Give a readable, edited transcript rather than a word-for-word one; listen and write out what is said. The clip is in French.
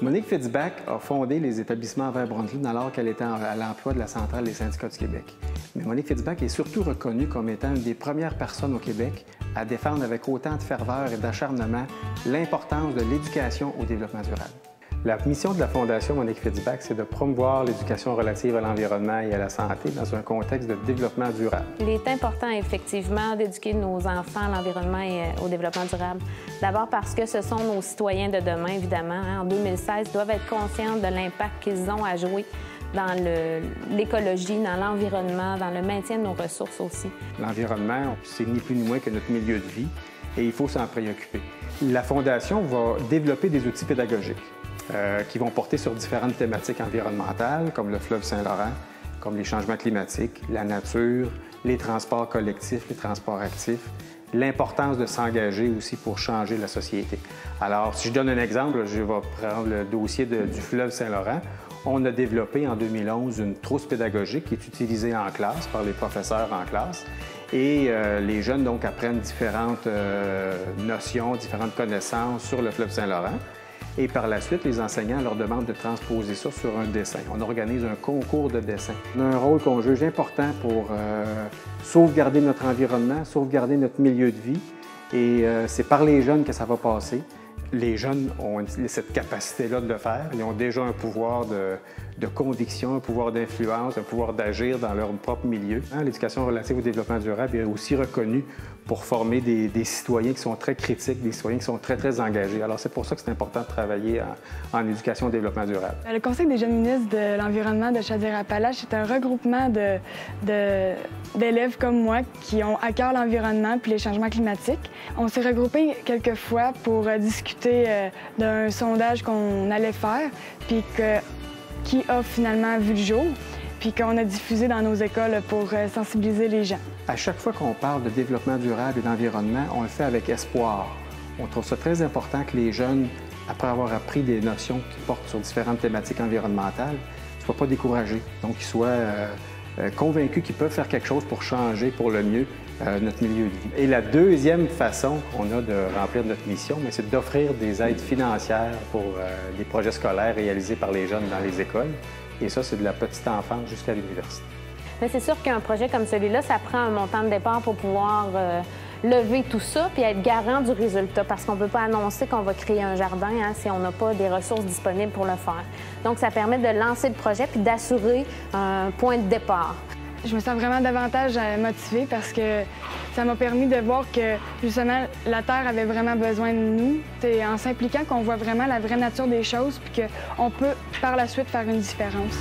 Monique Fitzbach a fondé les établissements Envers-Brunsley alors qu'elle était à l'emploi de la Centrale des syndicats du Québec. Mais Monique Fitzbach est surtout reconnue comme étant une des premières personnes au Québec à défendre avec autant de ferveur et d'acharnement l'importance de l'éducation au développement durable. La mission de la Fondation Monique Fitzbach, c'est de promouvoir l'éducation relative à l'environnement et à la santé dans un contexte de développement durable. Il est important, effectivement, d'éduquer nos enfants à l'environnement et au développement durable. D'abord parce que ce sont nos citoyens de demain, évidemment. En 2016, ils doivent être conscients de l'impact qu'ils ont à jouer dans l'écologie, dans l'environnement, dans le maintien de nos ressources aussi. L'environnement, c'est ni plus ni moins que notre milieu de vie et il faut s'en préoccuper. La Fondation va développer des outils pédagogiques qui vont porter sur différentes thématiques environnementales, comme le fleuve Saint-Laurent, comme les changements climatiques, la nature, les transports collectifs, les transports actifs, l'importance de s'engager aussi pour changer la société. Alors, si je donne un exemple, je vais prendre le dossier du fleuve Saint-Laurent. On a développé en 2011 une trousse pédagogique qui est utilisée en classe par les professeurs en classe. Et les jeunes donc apprennent différentes notions, différentes connaissances sur le fleuve Saint-Laurent. Et par la suite, les enseignants leur demandent de transposer ça sur un dessin. On organise un concours de dessin. On a un rôle qu'on juge important pour sauvegarder notre environnement, sauvegarder notre milieu de vie. Et c'est par les jeunes que ça va passer. Les jeunes ont cette capacité-là de le faire. Ils ont déjà un pouvoir de conviction, un pouvoir d'influence, un pouvoir d'agir dans leur propre milieu. L'éducation relative au développement durable est aussi reconnue pour former des citoyens qui sont très critiques, des citoyens qui sont très, très engagés. Alors, c'est pour ça que c'est important de travailler en éducation au développement durable. Le Conseil des jeunes ministres de l'environnement de Chaudière-Appalaches est un regroupement d'élèves comme moi qui ont à cœur l'environnement puis les changements climatiques. On s'est regroupés quelques fois pour discuter d'un sondage qu'on allait faire, puis qui a finalement vu le jour, puis qu'on a diffusé dans nos écoles pour sensibiliser les gens. À chaque fois qu'on parle de développement durable et d'environnement, on le fait avec espoir. On trouve ça très important que les jeunes, après avoir appris des notions qui portent sur différentes thématiques environnementales, ne soient pas découragés. Donc, qu'ils soient convaincus qu'ils peuvent faire quelque chose pour changer pour le mieux notre milieu de vie. Et la deuxième façon qu'on a de remplir notre mission, c'est d'offrir des aides financières pour des projets scolaires réalisés par les jeunes dans les écoles. Et ça, c'est de la petite enfance jusqu'à l'université. Mais c'est sûr qu'un projet comme celui-là, ça prend un montant de départ pour pouvoir lever tout ça puis être garant du résultat, parce qu'on ne peut pas annoncer qu'on va créer un jardin si on n'a pas des ressources disponibles pour le faire. Donc, ça permet de lancer le projet puis d'assurer un point de départ. Je me sens vraiment davantage motivée parce que ça m'a permis de voir que, justement, la Terre avait vraiment besoin de nous. C'est en s'impliquant qu'on voit vraiment la vraie nature des choses puis qu'on peut, par la suite, faire une différence.